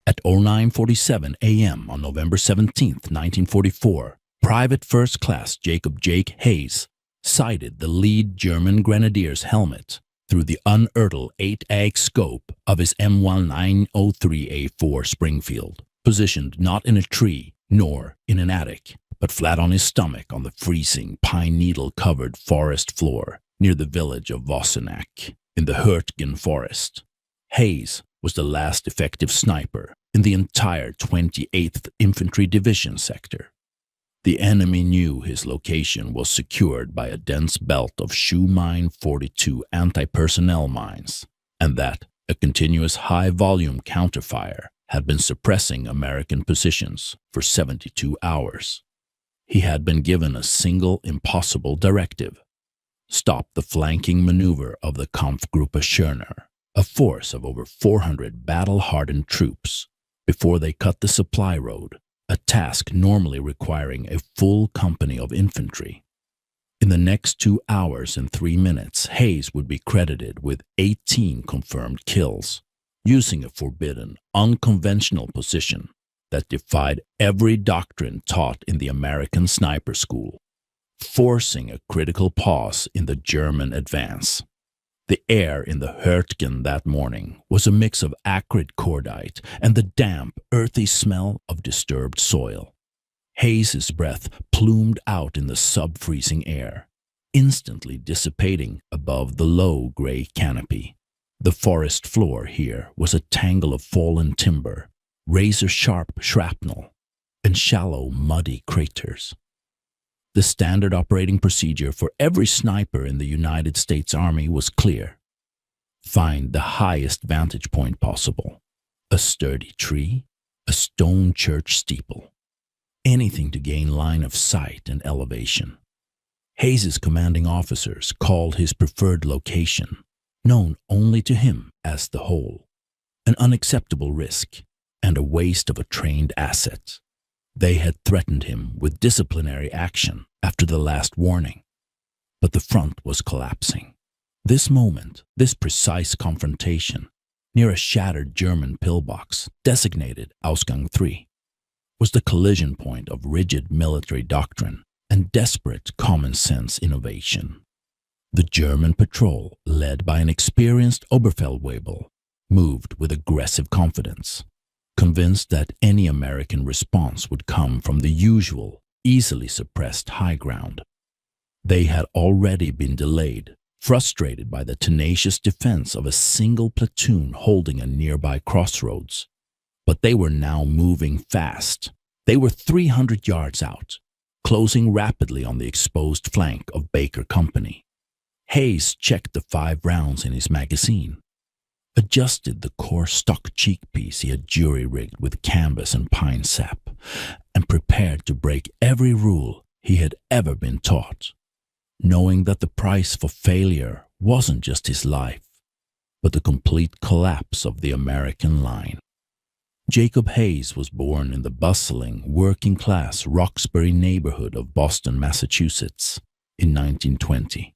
At 09:47 a.m. on November 17, 1944, Private First Class Jacob Jake Hayes sighted the lead German grenadier's helmet through the unearthed 8-AG scope of his M1903A4 Springfield, positioned not in a tree nor in an attic, but flat on his stomach on the freezing pine needle-covered forest floor near the village of Wassenack in the Hurtgen Forest. Hayes was the last effective sniper in the entire 28th Infantry Division sector. The enemy knew his location was secured by a dense belt of Schumann 42 anti-personnel mines, and that a continuous high-volume counterfire had been suppressing American positions for 72 hours. He had been given a single impossible directive: stop the flanking maneuver of the Kampfgruppe Schörner, a force of over 400 battle-hardened troops, before they cut the supply road, a task normally requiring a full company of infantry. In the next 2 hours and 3 minutes, Hayes would be credited with 18 confirmed kills, using a forbidden, unconventional position that defied every doctrine taught in the American sniper school, forcing a critical pause in the German advance. The air in the Hurtgen that morning was a mix of acrid cordite and the damp, earthy smell of disturbed soil. Hayes's breath plumed out in the sub-freezing air, instantly dissipating above the low gray canopy. The forest floor here was a tangle of fallen timber, razor-sharp shrapnel, and shallow, muddy craters. The standard operating procedure for every sniper in the United States Army was clear: find the highest vantage point possible, a sturdy tree, a stone church steeple, anything to gain line of sight and elevation. Hayes's commanding officers called his preferred location, known only to him as the hole, an unacceptable risk and a waste of a trained asset. They had threatened him with disciplinary action after the last warning, but the front was collapsing. This moment, this precise confrontation, near a shattered German pillbox designated Ausgang 3, was the collision point of rigid military doctrine and desperate common-sense innovation. The German patrol, led by an experienced Oberfeldwebel, moved with aggressive confidence, convinced that any American response would come from the usual, easily suppressed high ground. They had already been delayed, frustrated by the tenacious defense of a single platoon holding a nearby crossroads. But they were now moving fast. They were 300 yards out, closing rapidly on the exposed flank of Baker Company. Hayes checked the 5 rounds in his magazine, adjusted the coarse stock cheekpiece he had jury-rigged with canvas and pine sap, and prepared to break every rule he had ever been taught, knowing that the price for failure wasn't just his life, but the complete collapse of the American line. Jacob Hayes was born in the bustling, working-class Roxbury neighborhood of Boston, Massachusetts, in 1920.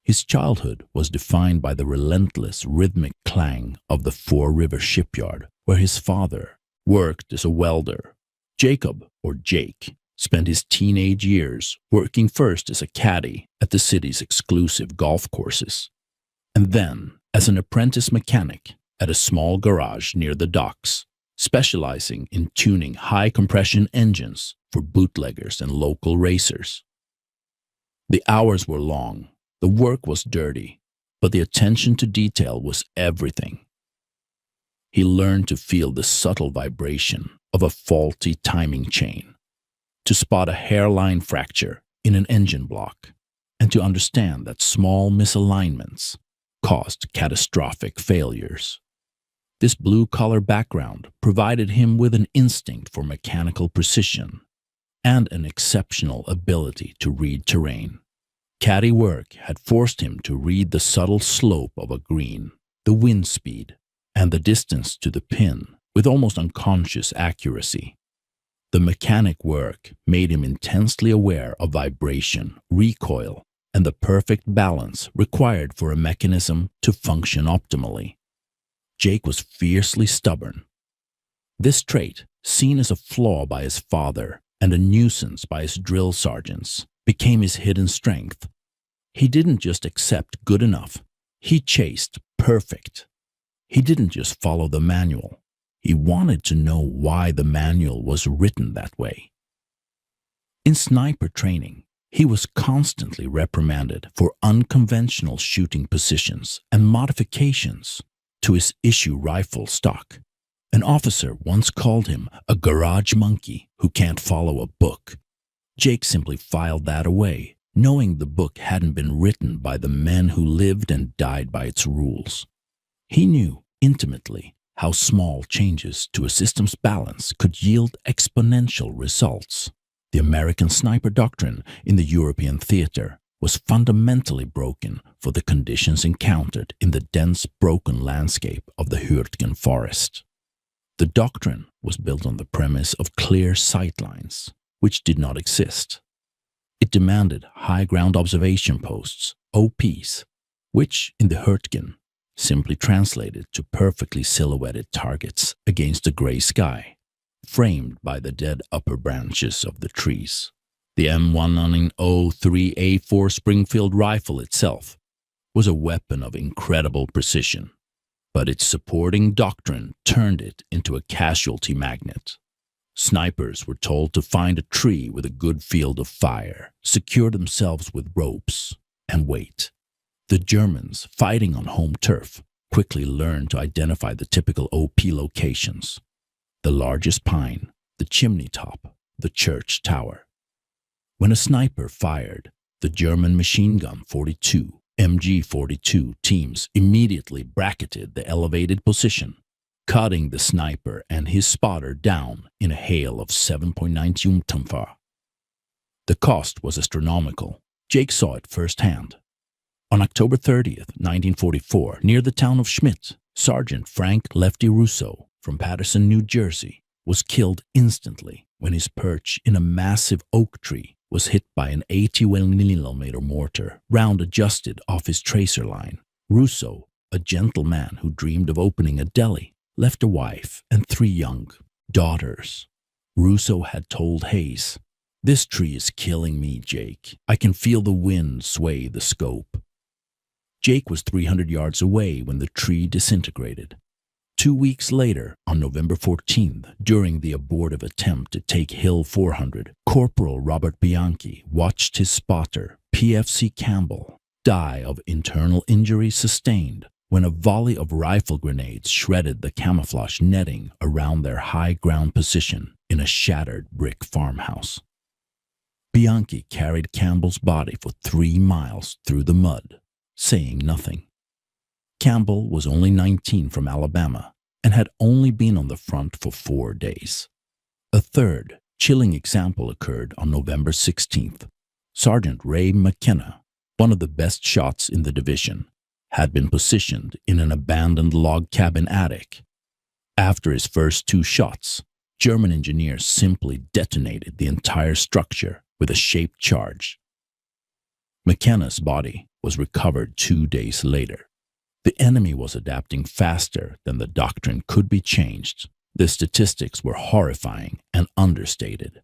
His childhood was defined by the relentless rhythmic clang of the Fore River shipyard, where his father worked as a welder. Jacob, or Jake, spent his teenage years working first as a caddy at the city's exclusive golf courses, and then as an apprentice mechanic at a small garage near the docks, specializing in tuning high-compression engines for bootleggers and local racers. The hours were long. The work was dirty, but the attention to detail was everything. He learned to feel the subtle vibration of a faulty timing chain, to spot a hairline fracture in an engine block, and to understand that small misalignments caused catastrophic failures. This blue-collar background provided him with an instinct for mechanical precision and an exceptional ability to read terrain. Caddy work had forced him to read the subtle slope of a green, the wind speed, and the distance to the pin with almost unconscious accuracy. The mechanic work made him intensely aware of vibration, recoil, and the perfect balance required for a mechanism to function optimally. Jake was fiercely stubborn. This trait, seen as a flaw by his father and a nuisance by his drill sergeants, became his hidden strength. He didn't just accept good enough, he chased perfect. He didn't just follow the manual, he wanted to know why the manual was written that way. In sniper training, he was constantly reprimanded for unconventional shooting positions and modifications to his issue rifle stock. An officer once called him a garage monkey who can't follow a book. Jake simply filed that away, knowing the book hadn't been written by the men who lived and died by its rules. He knew intimately how small changes to a system's balance could yield exponential results. The American sniper doctrine in the European theater was fundamentally broken for the conditions encountered in the dense, broken landscape of the Hürtgen forest. The doctrine was built on the premise of clear sightlines, which did not exist. It demanded high ground observation posts, OPs, which in the Hürtgen simply translated to perfectly silhouetted targets against the gray sky, framed by the dead upper branches of the trees. The M1903A4 Springfield rifle itself was a weapon of incredible precision, but its supporting doctrine turned it into a casualty magnet. Snipers were told to find a tree with a good field of fire, secure themselves with ropes, and wait. The Germans, fighting on home turf, quickly learned to identify the typical OP locations: the largest pine, the chimney top, the church tower. When a sniper fired, the German machine gun 42, MG42 teams immediately bracketed the elevated position, cutting the sniper and his spotter down in a hail of 7.9 Jungtreffer. The cost was astronomical. Jake saw it firsthand. On October 30th, 1944, near the town of Schmidt, Sergeant Frank Lefty Russo from Paterson, New Jersey, was killed instantly when his perch in a massive oak tree was hit by an 80mm mortar, round adjusted off his tracer line. Russo, a gentle man who dreamed of opening a deli, left a wife and 3 young daughters. Russo had told Hayes, "This tree is killing me, Jake. I can feel the wind sway the scope." Jake was 300 yards away when the tree disintegrated. 2 weeks later, on November 14th, during the abortive attempt to take Hill 400, Corporal Robert Bianchi watched his spotter, PFC Campbell, die of internal injury sustained when a volley of rifle grenades shredded the camouflage netting around their high ground position in a shattered brick farmhouse. Bianchi carried Campbell's body for 3 miles through the mud, saying nothing. Campbell was only 19 from Alabama and had only been on the front for 4 days. A third, chilling example occurred on November 16th. Sergeant Ray McKenna, one of the best shots in the division, had been positioned in an abandoned log cabin attic. After his first 2 shots, German engineers simply detonated the entire structure with a shaped charge. McKenna's body was recovered 2 days later. The enemy was adapting faster than the doctrine could be changed. The statistics were horrifying and understated.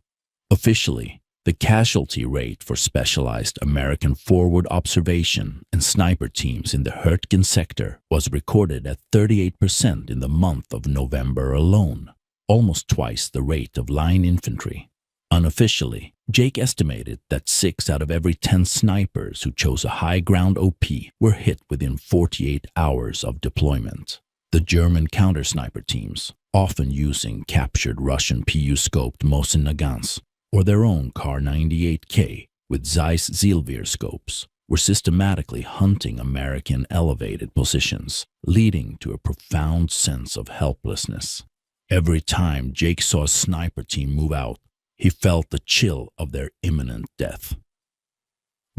Officially, the casualty rate for specialized American forward observation and sniper teams in the Hürtgen sector was recorded at 38% in the month of November alone, almost twice the rate of line infantry. Unofficially, Jake estimated that 6 out of every 10 snipers who chose a high ground OP were hit within 48 hours of deployment. The German counter-sniper teams, often using captured Russian PU-scoped Mosin Nagants or their own Kar 98K with Zeiss Zielvier scopes, were systematically hunting American elevated positions, leading to a profound sense of helplessness. Every time Jake saw a sniper team move out, he felt the chill of their imminent death.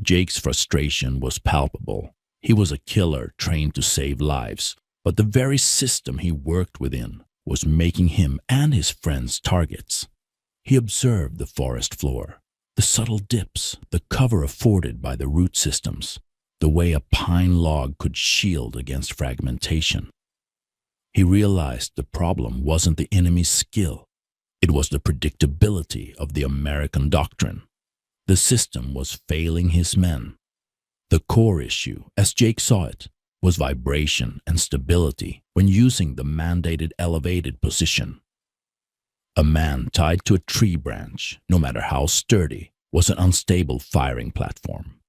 Jake's frustration was palpable. He was a killer trained to save lives, but the very system he worked within was making him and his friends targets. He observed the forest floor, the subtle dips, the cover afforded by the root systems, the way a pine log could shield against fragmentation. He realized the problem wasn't the enemy's skill. It was the predictability of the American doctrine. The system was failing his men. The core issue, as Jake saw it, was vibration and stability when using the mandated elevated position. A man tied to a tree branch, no matter how sturdy, was an unstable firing platform.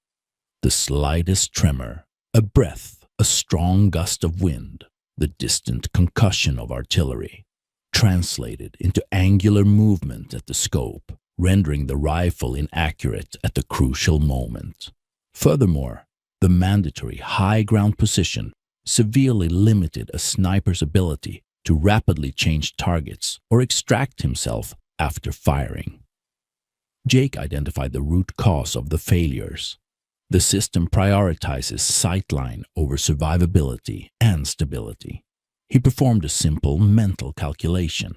The slightest tremor, a breath, a strong gust of wind, the distant concussion of artillery, translated into angular movement at the scope, rendering the rifle inaccurate at the crucial moment. Furthermore, the mandatory high ground position severely limited a sniper's ability to rapidly change targets or extract himself after firing. Jake identified the root cause of the failures. The system prioritizes sightline over survivability and stability. He performed a simple mental calculation.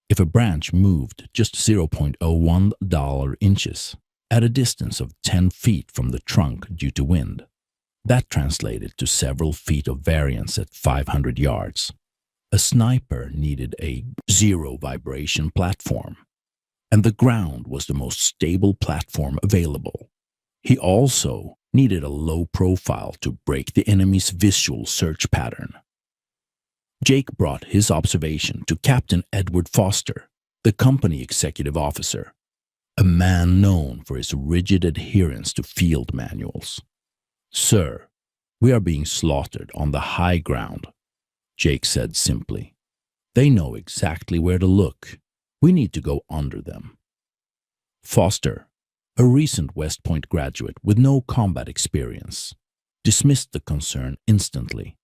If a branch moved just 0.01 inches at a distance of 10 feet from the trunk due to wind, that translated to several feet of variance at 500 yards. A sniper needed a zero vibration platform, and the ground was the most stable platform available. He also needed a low profile to break the enemy's visual search pattern. Jake brought his observation to Captain Edward Foster, the company executive officer, a man known for his rigid adherence to field manuals. "Sir, we are being slaughtered on the high ground," Jake said simply. "They know exactly where to look. We need to go under them." Foster, a recent West Point graduate with no combat experience, dismissed the concern instantly.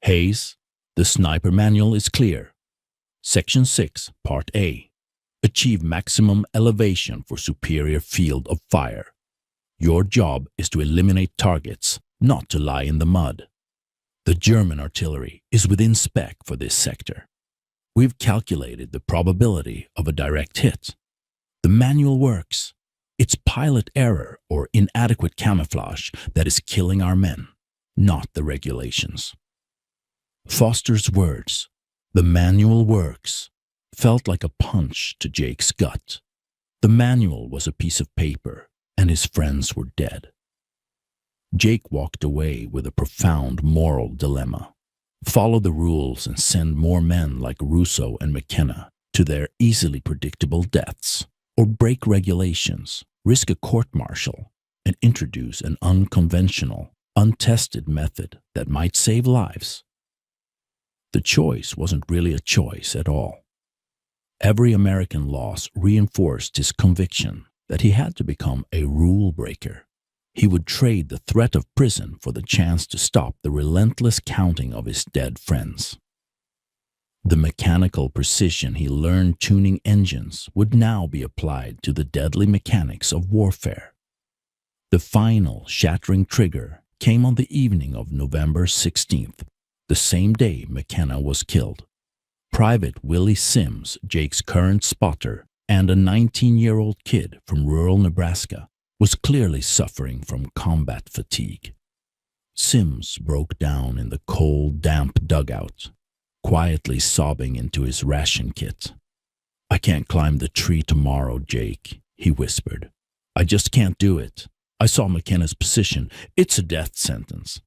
"Hayes, the sniper manual is clear. Section 6, Part A. Achieve maximum elevation for superior field of fire. Your job is to eliminate targets, not to lie in the mud. The German artillery is within spec for this sector. We've calculated the probability of a direct hit. The manual works. It's pilot error or inadequate camouflage that is killing our men, not the regulations." Foster's words, "The manual works," felt like a punch to Jake's gut. The manual was a piece of paper, and his friends were dead. Jake walked away with a profound moral dilemma. Follow the rules and send more men like Russo and McKenna to their easily predictable deaths, or break regulations, risk a court-martial, and introduce an unconventional, untested method that might save lives. The choice wasn't really a choice at all. Every American loss reinforced his conviction that he had to become a rule breaker. He would trade the threat of prison for the chance to stop the relentless counting of his dead friends. The mechanical precision he learned tuning engines would now be applied to the deadly mechanics of warfare. The final shattering trigger came on the evening of November 16th, the same day McKenna was killed. Private Willie Sims, Jake's current spotter, and a 19-year-old kid from rural Nebraska, was clearly suffering from combat fatigue. Sims broke down in the cold, damp dugout, quietly sobbing into his ration kit. "I can't climb the tree tomorrow, Jake," he whispered. "I just can't do it. I saw McKenna's position. It's a death sentence."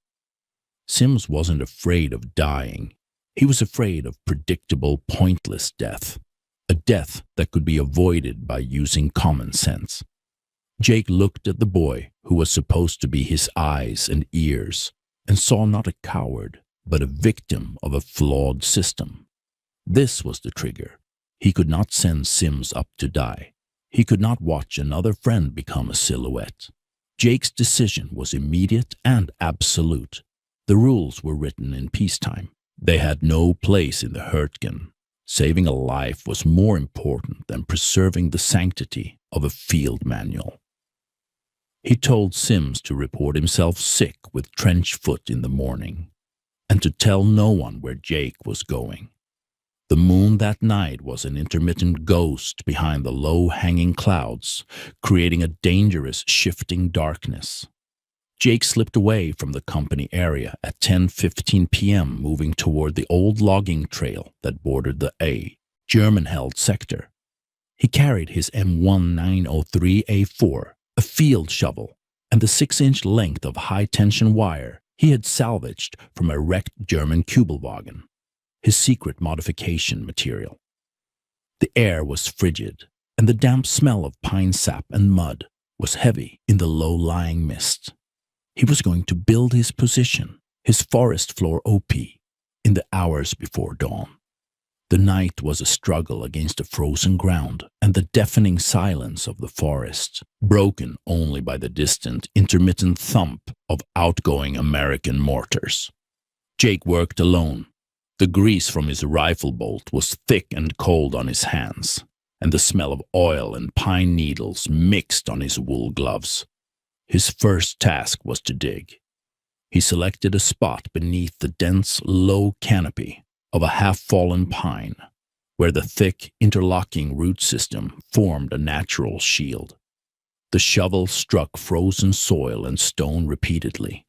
Sims wasn't afraid of dying. He was afraid of predictable, pointless death, a death that could be avoided by using common sense. Jake looked at the boy who was supposed to be his eyes and ears and saw not a coward, but a victim of a flawed system. This was the trigger. He could not send Sims up to die. He could not watch another friend become a silhouette. Jake's decision was immediate and absolute. The rules were written in peacetime. They had no place in the Hurtgen. Saving a life was more important than preserving the sanctity of a field manual. He told Sims to report himself sick with trench foot in the morning, and to tell no one where Jake was going. The moon that night was an intermittent ghost behind the low-hanging clouds, creating a dangerous shifting darkness. Jake slipped away from the company area at 10:15 p.m., moving toward the old logging trail that bordered the German-held sector. He carried his M1903A4, a field shovel, and the 6-inch length of high-tension wire he had salvaged from a wrecked German Kübelwagen, his secret modification material. The air was frigid, and the damp smell of pine sap and mud was heavy in the low-lying mist. He was going to build his position, his forest floor OP, in the hours before dawn. The night was a struggle against the frozen ground and the deafening silence of the forest, broken only by the distant, intermittent thump of outgoing American mortars. Jake worked alone. The grease from his rifle bolt was thick and cold on his hands, and the smell of oil and pine needles mixed on his wool gloves. His first task was to dig. He selected a spot beneath the dense, low canopy of a half-fallen pine, where the thick, interlocking root system formed a natural shield. The shovel struck frozen soil and stone repeatedly.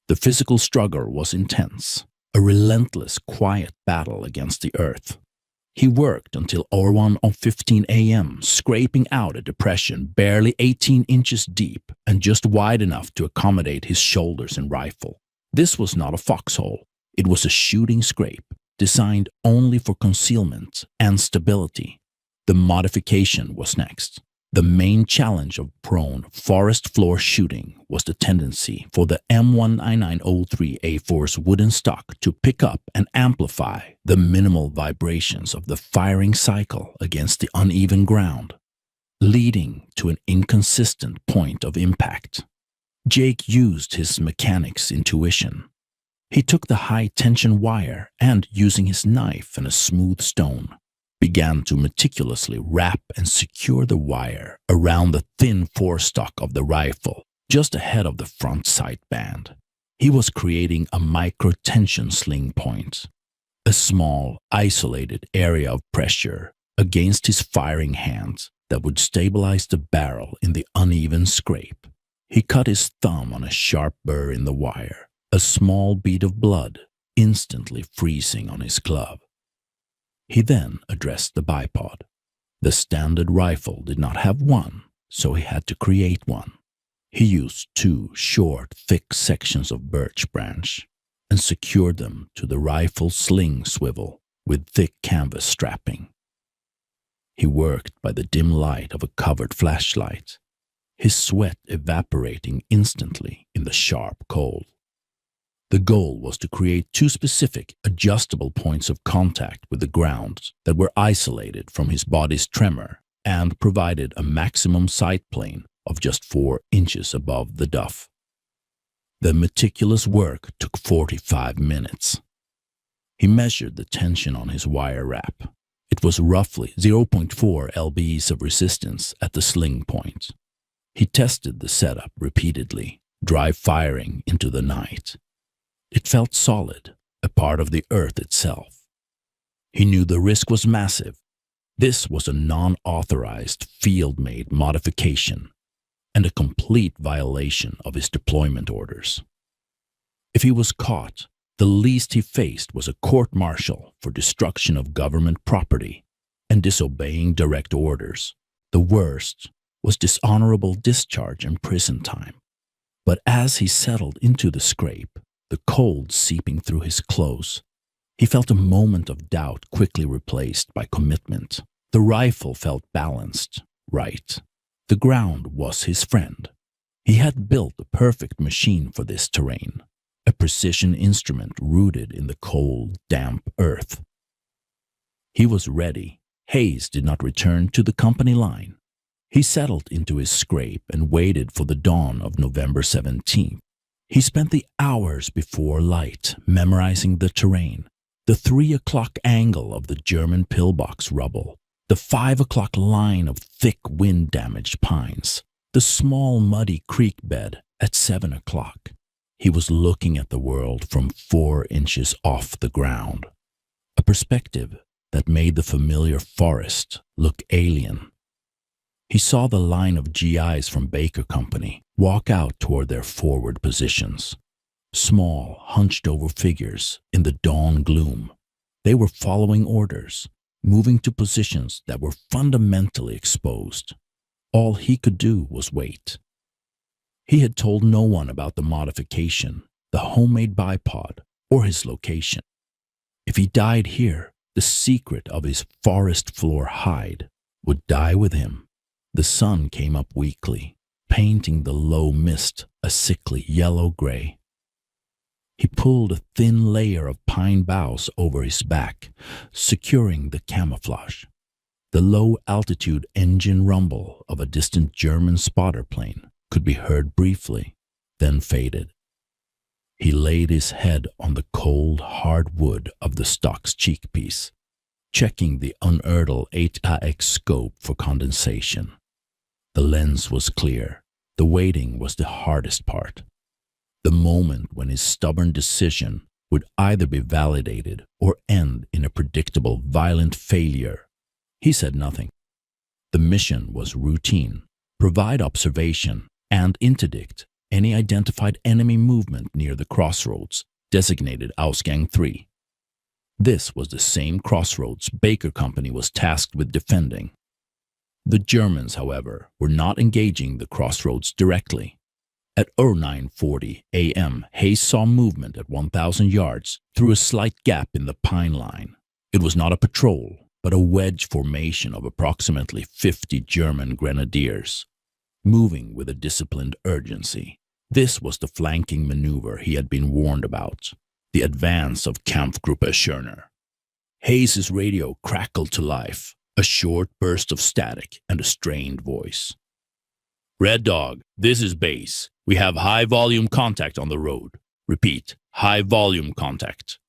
The physical struggle was intense, a relentless, quiet battle against the earth. He worked until 1:15 a.m., scraping out a depression barely 18 inches deep and just wide enough to accommodate his shoulders and rifle. This was not a foxhole. It was a shooting scrape, designed only for concealment and stability. The modification was next. The main challenge of prone forest floor shooting was the tendency for the M1903A4's wooden stock to pick up and amplify the minimal vibrations of the firing cycle against the uneven ground, leading to an inconsistent point of impact. Jake used his mechanic's intuition. He took the high-tension wire and, using his knife and a smooth stone, began to meticulously wrap and secure the wire around the thin forestock of the rifle, just ahead of the front sight band. He was creating a micro-tension sling point, a small, isolated area of pressure against his firing hands that would stabilize the barrel in the uneven scrape. He cut his thumb on a sharp burr in the wire, a small bead of blood instantly freezing on his glove. He then addressed the bipod. The standard rifle did not have one, so he had to create one. He used 2 short, thick sections of birch branch and secured them to the rifle sling swivel with thick canvas strapping. He worked by the dim light of a covered flashlight, his sweat evaporating instantly in the sharp cold. The goal was to create 2 specific, adjustable points of contact with the ground that were isolated from his body's tremor and provided a maximum sight plane of just 4 inches above the duff. The meticulous work took 45 minutes. He measured the tension on his wire wrap. It was roughly 0.4 lbs of resistance at the sling point. He tested the setup repeatedly, dry firing into the night. It felt solid, a part of the earth itself. He knew the risk was massive. This was a non-authorized, field-made modification and a complete violation of his deployment orders. If he was caught, the least he faced was a court-martial for destruction of government property and disobeying direct orders. The worst was dishonorable discharge and prison time. But as he settled into the scrape, the cold seeping through his clothes, he felt a moment of doubt quickly replaced by commitment. The rifle felt balanced, right. The ground was his friend. He had built the perfect machine for this terrain, a precision instrument rooted in the cold, damp earth. He was ready. Hayes did not return to the company line. He settled into his scrape and waited for the dawn of November 17th. He spent the hours before light memorizing the terrain, the 3 o'clock angle of the German pillbox rubble, the 5 o'clock line of thick wind-damaged pines, the small muddy creek bed at 7 o'clock. He was looking at the world from 4 inches off the ground, a perspective that made the familiar forest look alien. He saw the line of GIs from Baker Company, walk out toward their forward positions. Small, hunched-over figures in the dawn gloom. They were following orders, moving to positions that were fundamentally exposed. All he could do was wait. He had told no one about the modification, the homemade bipod, or his location. If he died here, the secret of his forest floor hide would die with him. The sun came up weakly, painting the low mist a sickly yellow-gray. He pulled a thin layer of pine boughs over his back, securing the camouflage. The low-altitude engine rumble of a distant German spotter plane could be heard briefly, then faded. He laid his head on the cold, hard wood of the stock's cheekpiece, checking the unertl 8AX scope for condensation. The lens was clear. The waiting was the hardest part. The moment when his stubborn decision would either be validated or end in a predictable, violent failure. He said nothing. The mission was routine: provide observation and interdict any identified enemy movement near the crossroads designated Ausgang 3. This was the same crossroads Baker Company was tasked with defending. The Germans, however, were not engaging the crossroads directly. At 09:40 a.m., Hayes saw movement at 1,000 yards through a slight gap in the pine line. It was not a patrol, but a wedge formation of approximately 50 German grenadiers, moving with a disciplined urgency. This was the flanking maneuver he had been warned about, the advance of Kampfgruppe Schörner. Hayes' radio crackled to life, a short burst of static and a strained voice. "Red Dog, this is base. We have high-volume contact on the road. Repeat, high-volume contact.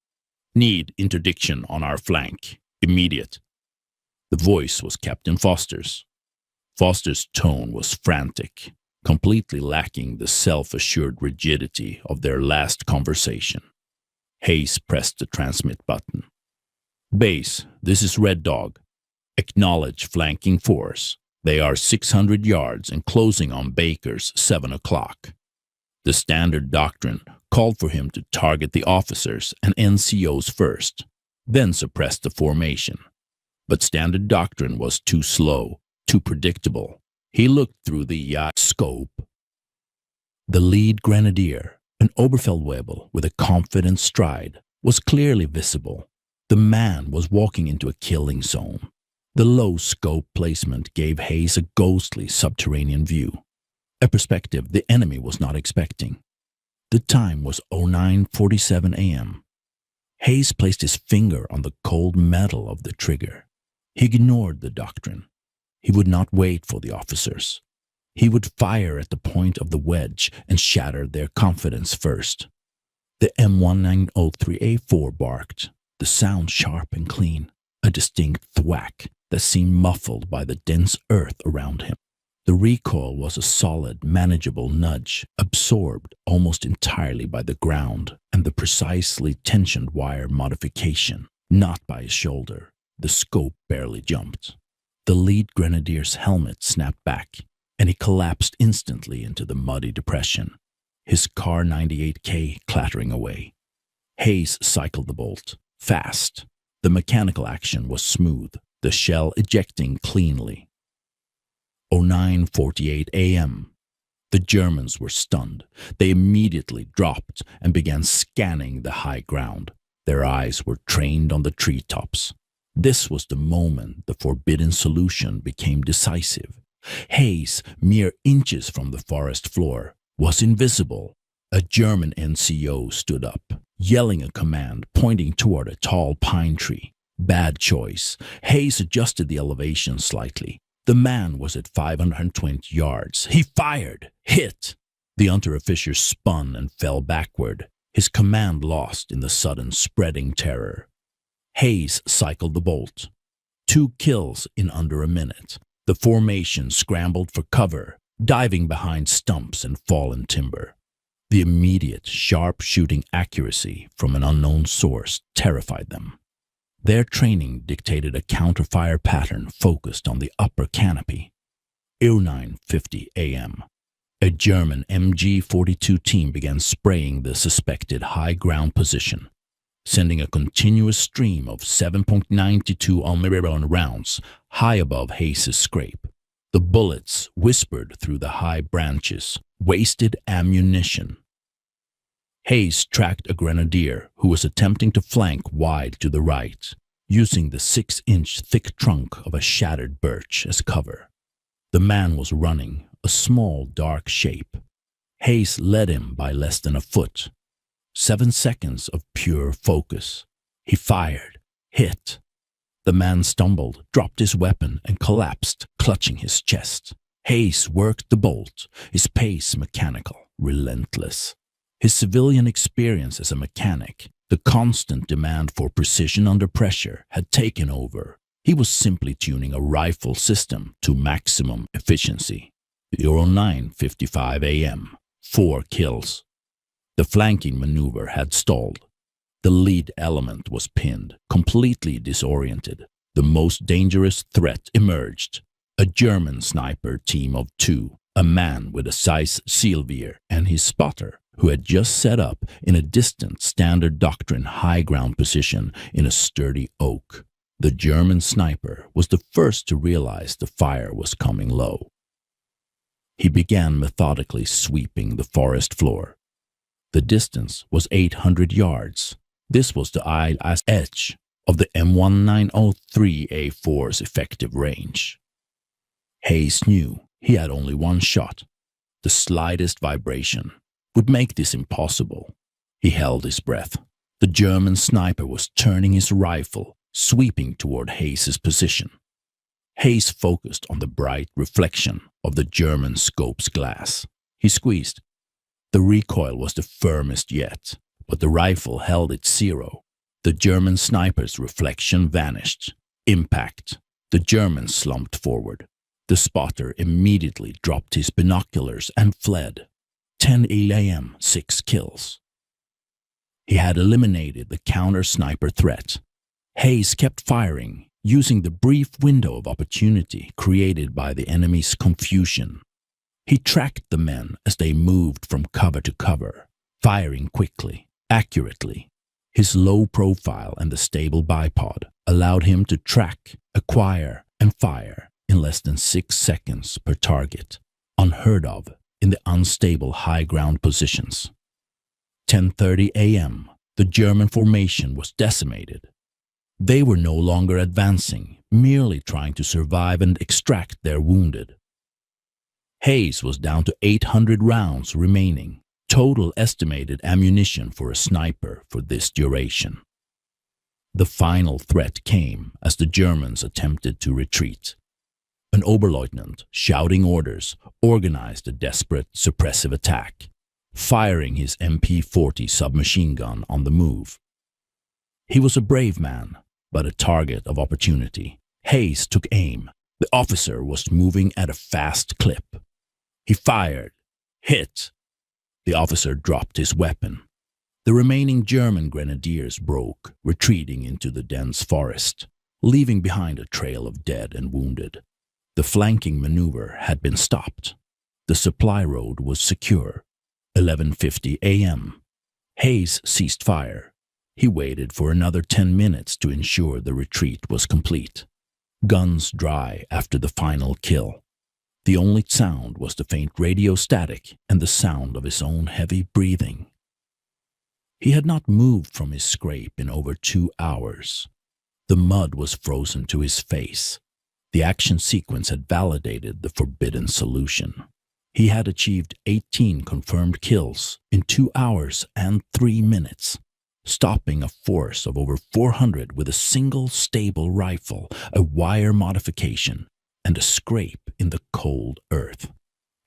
Need interdiction on our flank. Immediate." The voice was Captain Foster's. Foster's tone was frantic, completely lacking the self-assured rigidity of their last conversation. Hayes pressed the transmit button. "Base, this is Red Dog. Acknowledge flanking force. They are 600 yards and closing on Baker's 7 o'clock. The standard doctrine called for him to target the officers and NCOs first, then suppress the formation. But standard doctrine was too slow, too predictable. He looked through the yacht scope. The lead grenadier, an Oberfeldwebel with a confident stride, was clearly visible. The man was walking into a killing zone. The low scope placement gave Hayes a ghostly subterranean view, a perspective the enemy was not expecting. The time was 09:47 a.m. Hayes placed his finger on the cold metal of the trigger. He ignored the doctrine. He would not wait for the officers. He would fire at the point of the wedge and shatter their confidence first. The M1903A4 barked, the sound sharp and clean, a distinct thwack that seemed muffled by the dense earth around him. The recoil was a solid, manageable nudge, absorbed almost entirely by the ground and the precisely tensioned wire modification, not by his shoulder. The scope barely jumped. The lead grenadier's helmet snapped back, and he collapsed instantly into the muddy depression, his Kar 98K clattering away. Hayes cycled the bolt, fast. The mechanical action was smooth, the shell ejecting cleanly. 09:48 a.m. The Germans were stunned. They immediately dropped and began scanning the high ground. Their eyes were trained on the treetops. This was the moment the forbidden solution became decisive. Hayes, mere inches from the forest floor, was invisible. A German NCO stood up, yelling a command, pointing toward a tall pine tree. Bad choice. Hayes adjusted the elevation slightly. The man was at 520 yards. He fired. Hit. The underofficer spun and fell backward, his command lost in the sudden spreading terror. Hayes cycled the bolt. 2 kills in under a minute. The formation scrambled for cover, diving behind stumps and fallen timber. The immediate, sharp-shooting accuracy from an unknown source terrified them. Their training dictated a counterfire pattern focused on the upper canopy. 09:50 a.m. A German MG-42 team began spraying the suspected high ground position, sending a continuous stream of 7.92 Almirón rounds high above Hayes' scrape. The bullets whispered through the high branches, wasted ammunition. Hayes tracked a grenadier who was attempting to flank wide to the right, using the 6-inch thick trunk of a shattered birch as cover. The man was running, a small, dark shape. Hayes led him by less than a foot. 7 seconds of pure focus. He fired, hit. The man stumbled, dropped his weapon, and collapsed, clutching his chest. Hayes worked the bolt, his pace mechanical, relentless. His civilian experience as a mechanic, the constant demand for precision under pressure, had taken over. He was simply tuning a rifle system to maximum efficiency. 09:55 a.m. 4 kills. The flanking maneuver had stalled. The lead element was pinned, completely disoriented. The most dangerous threat emerged. A German sniper team of 2, a man with a Zeiss Zielwehr and his spotter, who had just set up in a distant standard doctrine high ground position in a sturdy oak. The German sniper was the first to realize the fire was coming low. He began methodically sweeping the forest floor. The distance was 800 yards. This was the edge of the M1903A4's effective range. Hayes knew he had only one shot. The slightest vibration would make this impossible. He held his breath. The German sniper was turning his rifle, sweeping toward Hayes' position. Hayes focused on the bright reflection of the German scope's glass. He squeezed. The recoil was the firmest yet, but the rifle held its 0. The German sniper's reflection vanished. Impact. The German slumped forward. The spotter immediately dropped his binoculars and fled. 10 a.m., 6 kills. He had eliminated the counter-sniper threat. Hayes kept firing, using the brief window of opportunity created by the enemy's confusion. He tracked the men as they moved from cover to cover, firing quickly, accurately. His low profile and the stable bipod allowed him to track, acquire, and fire in less than 6 seconds per target, unheard of in the unstable high ground positions. 10:30 a.m., the German formation was decimated. They were no longer advancing, merely trying to survive and extract their wounded. Hayes was down to 800 rounds remaining, total estimated ammunition for a sniper for this duration. The final threat came as the Germans attempted to retreat. An Oberleutnant, shouting orders, organized a desperate suppressive attack, firing his MP-40 submachine gun on the move. He was a brave man, but a target of opportunity. Hayes took aim. The officer was moving at a fast clip. He fired, hit. The officer dropped his weapon. The remaining German grenadiers broke, retreating into the dense forest, leaving behind a trail of dead and wounded. The flanking maneuver had been stopped. The supply road was secure. 11:50 a.m. Hayes ceased fire. He waited for another 10 minutes to ensure the retreat was complete. Guns dry after the final kill. The only sound was the faint radio static and the sound of his own heavy breathing. He had not moved from his scrape in over 2 hours. The mud was frozen to his face. The action sequence had validated the forbidden solution. He had achieved 18 confirmed kills in 2 hours and 3 minutes, stopping a force of over 400 with a single stable rifle, a wire modification, and a scrape in the cold earth.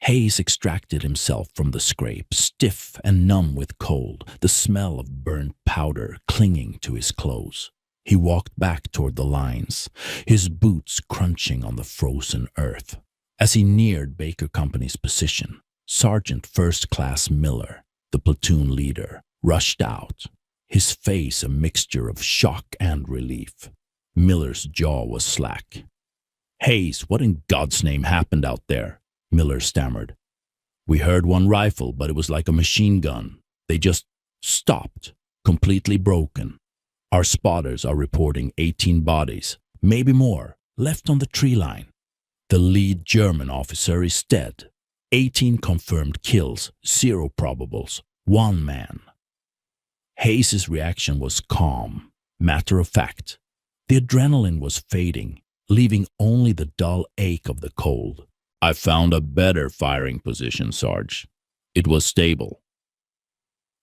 Hayes extracted himself from the scrape, stiff and numb with cold, the smell of burnt powder clinging to his clothes. He walked back toward the lines, his boots crunching on the frozen earth. As he neared Baker Company's position, Sergeant First Class Miller, the platoon leader, rushed out, his face a mixture of shock and relief. Miller's jaw was slack. "Hayes, what in God's name happened out there?" Miller stammered. We heard one rifle, but it was like a machine gun. They just stopped, completely broken. Our spotters are reporting 18 bodies, maybe more, left on the tree line. The lead German officer is dead. 18 confirmed kills, 0 probables, 1 man. Hayes' reaction was calm, matter of fact. The adrenaline was fading, leaving only the dull ache of the cold. I found a better firing position, Sarge. It was stable.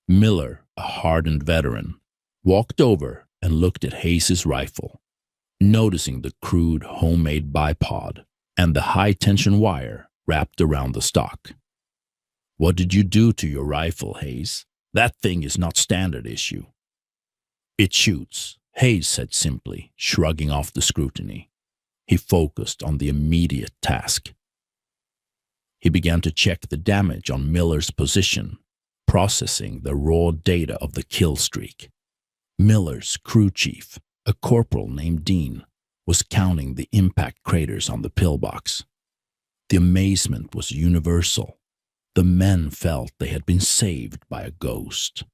Miller, a hardened veteran, walked over and looked at Hayes' rifle, noticing the crude homemade bipod and the high-tension wire wrapped around the stock. "What did you do to your rifle, Hayes? That thing is not standard issue." "It shoots," Hayes said simply, shrugging off the scrutiny. He focused on the immediate task. He began to check the damage on Miller's position, processing the raw data of the kill streak. Miller's crew chief, a corporal named Dean, was counting the impact craters on the pillbox. The amazement was universal. The men felt they had been saved by a ghost.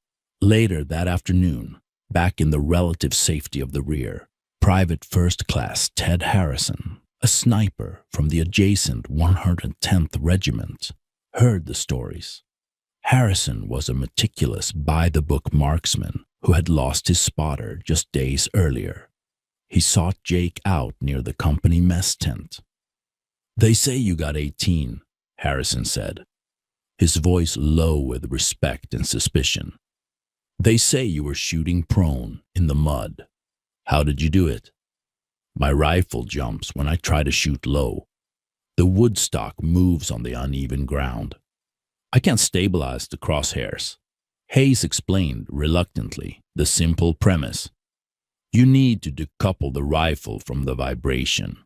Later that afternoon, back in the relative safety of the rear, Private First Class Ted Harrison, a sniper from the adjacent 110th Regiment, heard the stories. Harrison was a meticulous, by-the-book marksman who had lost his spotter just days earlier. He sought Jake out near the company mess tent. "They say you got 18, Harrison said, his voice low with respect and suspicion. "They say you were shooting prone in the mud. How did you do it?" "My rifle jumps when I try to shoot low. The wood stock moves on the uneven ground. I can't stabilize the crosshairs." Hayes explained reluctantly the simple premise. "You need to decouple the rifle from the vibration.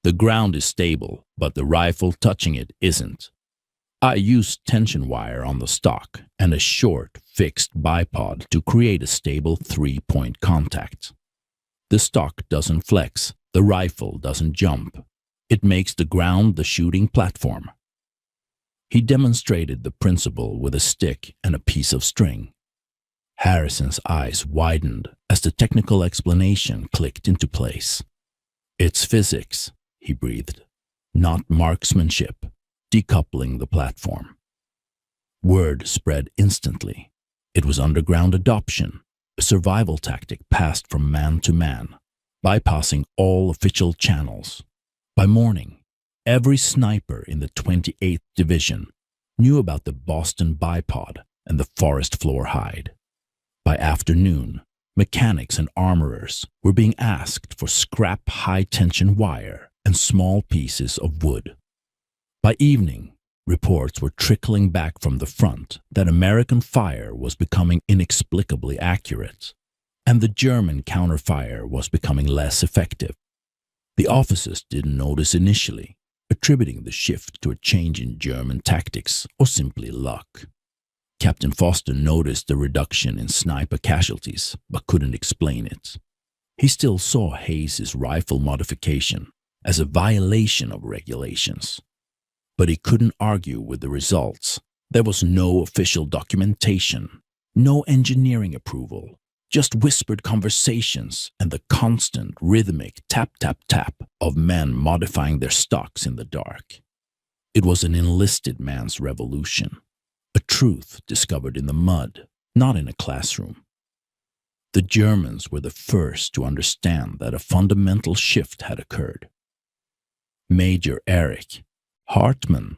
The ground is stable, but the rifle touching it isn't. I used tension wire on the stock and a short, fixed bipod to create a stable 3-point contact. The stock doesn't flex, the rifle doesn't jump. It makes the ground the shooting platform." He demonstrated the principle with a stick and a piece of string. Harrison's eyes widened as the technical explanation clicked into place. "It's physics," he breathed, "not marksmanship, decoupling the platform." Word spread instantly. It was underground adoption, a survival tactic passed from man to man, bypassing all official channels. By morning, every sniper in the 28th Division knew about the Boston bipod and the forest floor hide. By afternoon, mechanics and armorers were being asked for scrap high-tension wire and small pieces of wood. By evening, reports were trickling back from the front that American fire was becoming inexplicably accurate, and the German counterfire was becoming less effective. The officers didn't notice initially, attributing the shift to a change in German tactics or simply luck. Captain Foster noticed the reduction in sniper casualties, but couldn't explain it. He still saw Hayes' rifle modification as a violation of regulations. But he couldn't argue with the results. There was no official documentation, no engineering approval, just whispered conversations and the constant rhythmic tap-tap-tap of men modifying their stocks in the dark. It was an enlisted man's revolution, a truth discovered in the mud, not in a classroom. The Germans were the first to understand that a fundamental shift had occurred. Major Erich Hartmann,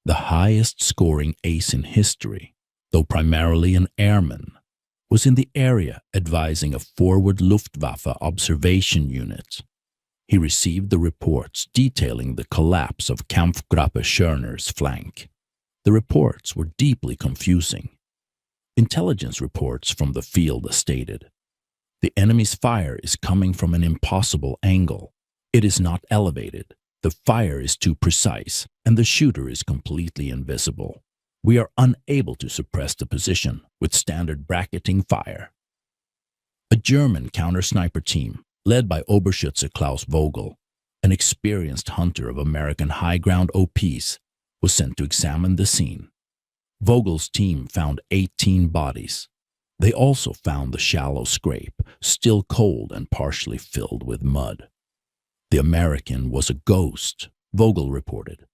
the highest-scoring ace in history, though primarily an airman, was in the area advising a forward Luftwaffe observation unit. He received the reports detailing the collapse of Kampfgruppe Schörner's flank. The reports were deeply confusing. Intelligence reports from the field stated, "The enemy's fire is coming from an impossible angle. It is not elevated. The fire is too precise, and the shooter is completely invisible. We are unable to suppress the position with standard bracketing fire." A German counter-sniper team, led by Oberschütze Klaus Vogel, an experienced hunter of American high-ground OPs, was sent to examine the scene. Vogel's team found 18 bodies. They also found the shallow scrape, still cold and partially filled with mud. The American was a ghost, Vogel reported.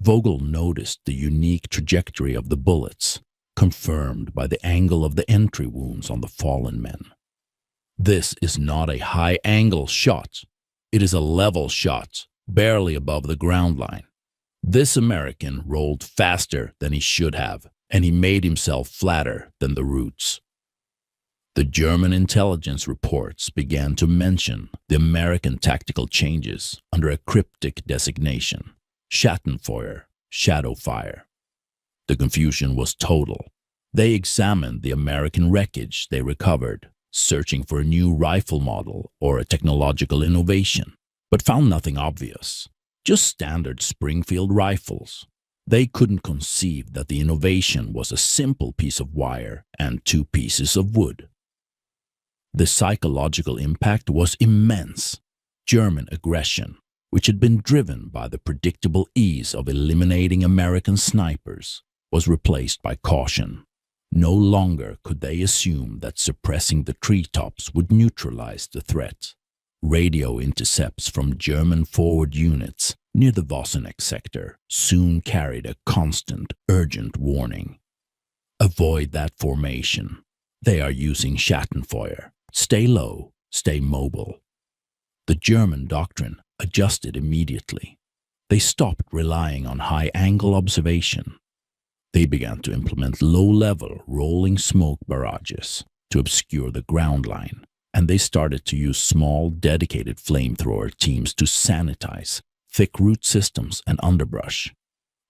Vogel noticed the unique trajectory of the bullets, confirmed by the angle of the entry wounds on the fallen men. This is not a high-angle shot. It is a level shot, barely above the ground line. This American rolled faster than he should have, and he made himself flatter than the roots. The German intelligence reports began to mention the American tactical changes under a cryptic designation, Schattenfeuer, shadow fire. The confusion was total. They examined the American wreckage they recovered, searching for a new rifle model or a technological innovation, but found nothing obvious. Just standard Springfield rifles. They couldn't conceive that the innovation was a simple piece of wire and 2 pieces of wood. The psychological impact was immense. German aggression, which had been driven by the predictable ease of eliminating American snipers, was replaced by caution. No longer could they assume that suppressing the treetops would neutralize the threat. Radio intercepts from German forward units near the Voseneck sector soon carried a constant, urgent warning. Avoid that formation. They are using Schattenfeuer. Stay low, stay mobile. The German doctrine adjusted immediately. They stopped relying on high-angle observation. They began to implement low-level rolling smoke barrages to obscure the ground line, and they started to use small, dedicated flamethrower teams to sanitize thick root systems and underbrush.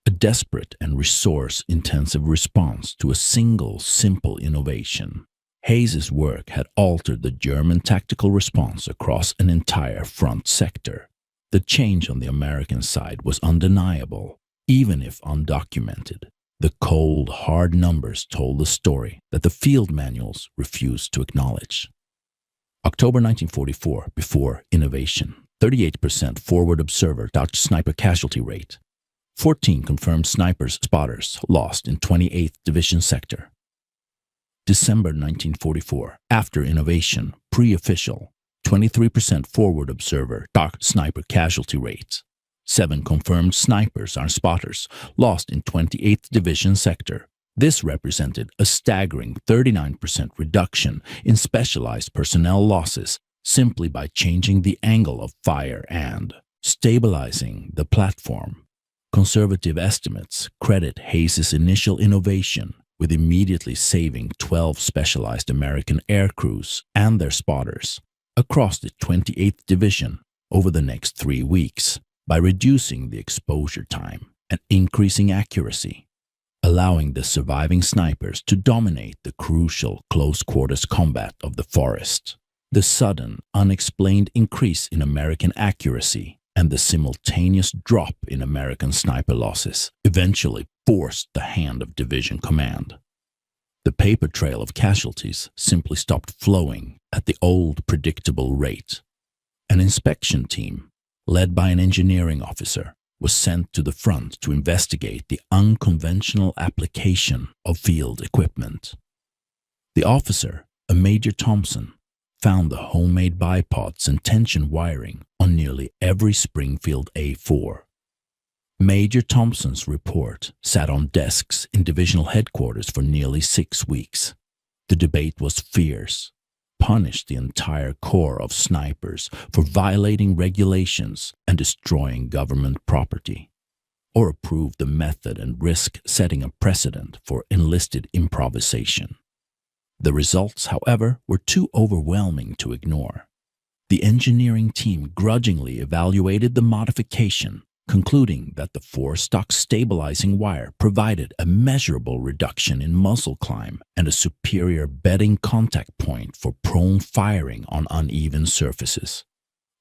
A desperate and resource-intensive response to a single, simple innovation. Hayes's work had altered the German tactical response across an entire front sector. The change on the American side was undeniable, even if undocumented. The cold, hard numbers told the story that the field manuals refused to acknowledge. October 1944, before innovation, 38% forward observer Dutch sniper casualty rate. 14 confirmed snipers spotters lost in 28th Division sector. December 1944, after innovation, pre-official, 23% forward observer Dutch sniper casualty rate. 7 confirmed snipers are spotters lost in 28th Division sector. This represented a staggering 39% reduction in specialized personnel losses simply by changing the angle of fire and stabilizing the platform. Conservative estimates credit Hayes's initial innovation with immediately saving 12 specialized American air crews and their spotters across the 28th Division over the next 3 weeks by reducing the exposure time and increasing accuracy, allowing the surviving snipers to dominate the crucial close-quarters combat of the forest. The sudden, unexplained increase in American accuracy and the simultaneous drop in American sniper losses eventually forced the hand of division command. The paper trail of casualties simply stopped flowing at the old predictable rate. An inspection team, led by an engineering officer, was sent to the front to investigate the unconventional application of field equipment. The officer, a Major Thompson, found the homemade bipods and tension wiring on nearly every Springfield A4. Major Thompson's report sat on desks in divisional headquarters for nearly 6 weeks. The debate was fierce. Punish the entire corps of snipers for violating regulations and destroying government property, or approve the method and risk setting a precedent for enlisted improvisation. The results, however, were too overwhelming to ignore. The engineering team grudgingly evaluated the modification, concluding that the 4-stock stabilizing wire provided a measurable reduction in muzzle climb and a superior bedding contact point for prone firing on uneven surfaces.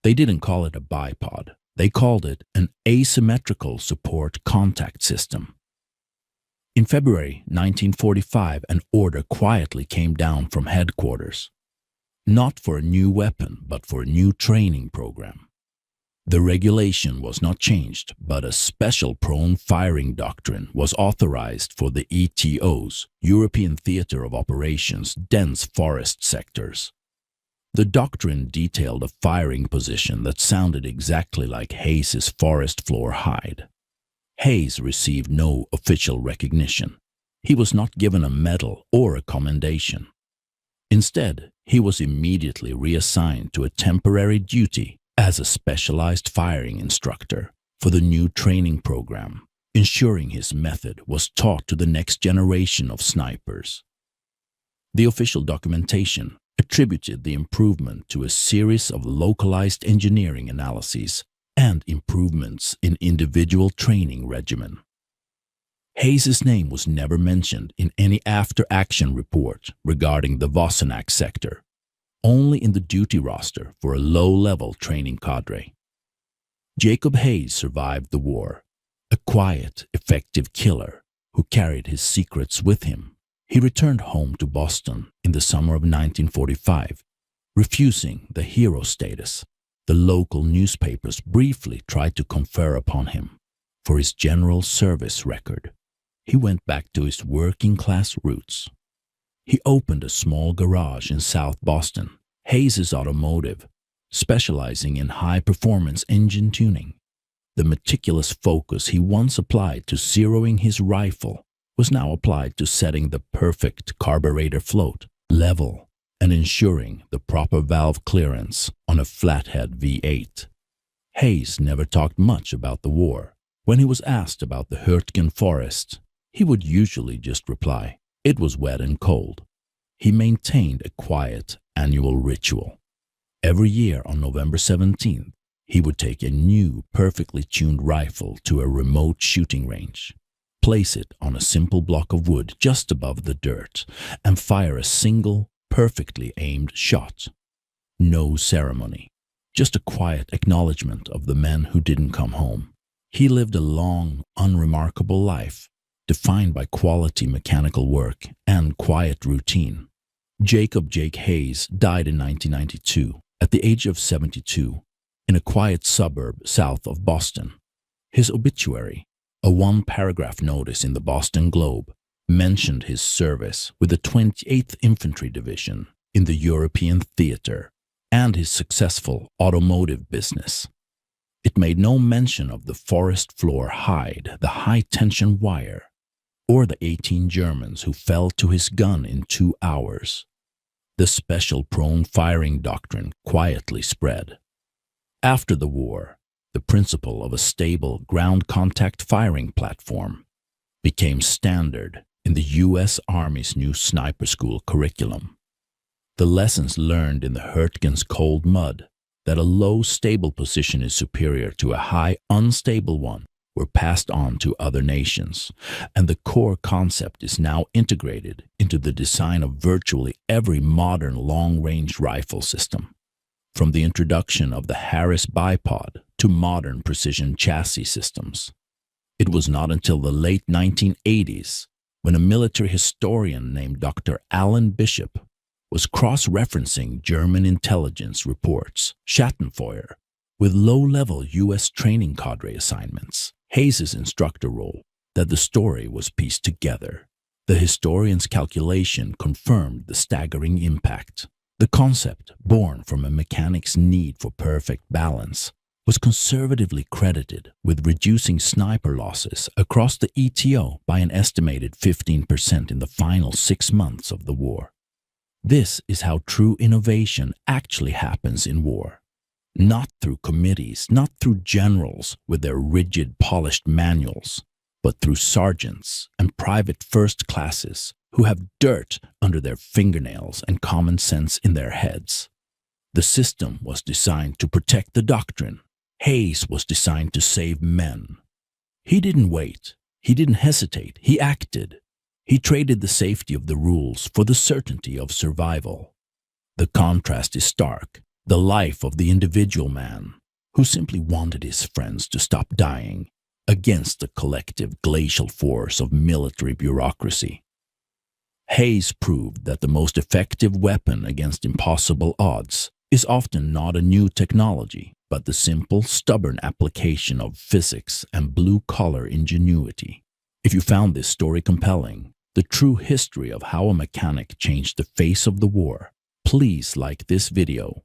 They didn't call it a bipod. They called it an asymmetrical support contact system. In February 1945, an order quietly came down from headquarters. Not for a new weapon, but for a new training program. The regulation was not changed, but a special prone firing doctrine was authorized for the ETO's, European Theater of Operations, dense forest sectors. The doctrine detailed a firing position that sounded exactly like Hayes's forest floor hide. Hayes received no official recognition. He was not given a medal or a commendation. Instead, he was immediately reassigned to a temporary duty as a specialized firing instructor for the new training program, ensuring his method was taught to the next generation of snipers. The official documentation attributed the improvement to a series of localized engineering analyses and improvements in individual training regimen. Hayes's name was never mentioned in any after-action report regarding the Wassenaar sector, only in the duty roster for a low-level training cadre. Jacob Hayes survived the war, a quiet, effective killer who carried his secrets with him. He returned home to Boston in the summer of 1945, refusing the hero status the local newspapers briefly tried to confer upon him for his general service record. He went back to his working-class roots. He opened a small garage in South Boston, Hayes Automotive, specializing in high-performance engine tuning. The meticulous focus he once applied to zeroing his rifle was now applied to setting the perfect carburetor float, level, and ensuring the proper valve clearance on a flathead V8. Hayes never talked much about the war. When he was asked about the Hurtgen Forest, he would usually just reply, "It was wet and cold." He maintained a quiet annual ritual. Every year on November 17th, he would take a new, perfectly tuned rifle to a remote shooting range, place it on a simple block of wood just above the dirt, and fire a single, perfectly aimed shot. No ceremony, just a quiet acknowledgement of the men who didn't come home. He lived a long, unremarkable life, defined by quality mechanical work and quiet routine. Jacob Jake Hayes died in 1992 at the age of 72 in a quiet suburb south of Boston. His obituary, a one-paragraph notice in the Boston Globe, mentioned his service with the 28th Infantry Division in the European Theater and his successful automotive business. It made no mention of the forest floor hide, the high-tension wire, or the 18 Germans who fell to his gun in 2 hours. The special prone firing doctrine quietly spread. After the war, the principle of a stable ground contact firing platform became standard in the U.S. Army's new sniper school curriculum. The lessons learned in the Hurtgen's cold mud, that a low stable position is superior to a high unstable one, were passed on to other nations, and the core concept is now integrated into the design of virtually every modern long-range rifle system. From the introduction of the Harris bipod to modern precision chassis systems. It was not until the late 1980s when a military historian named Dr. Alan Bishop was cross-referencing German intelligence reports, Schattenfeuer, with low-level U.S. training cadre assignments, Hayes' instructor role, that the story was pieced together. The historian's calculation confirmed the staggering impact. The concept, born from a mechanic's need for perfect balance, was conservatively credited with reducing sniper losses across the ETO by an estimated 15% in the final 6 months of the war. This is how true innovation actually happens in war. Not through committees, not through generals with their rigid, polished manuals, but through sergeants and private first classes who have dirt under their fingernails and common sense in their heads. The system was designed to protect the doctrine. Hayes was designed to save men. He didn't wait. He didn't hesitate. He acted. He traded the safety of the rules for the certainty of survival. The contrast is stark. The life of the individual man, who simply wanted his friends to stop dying, against the collective glacial force of military bureaucracy. Hayes proved that the most effective weapon against impossible odds is often not a new technology, but the simple, stubborn application of physics and blue-collar ingenuity. If you found this story compelling, the true history of how a mechanic changed the face of the war, please like this video.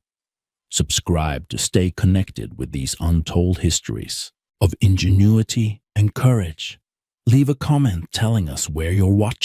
Subscribe to stay connected with these untold histories of ingenuity and courage. Leave a comment telling us where you're watching.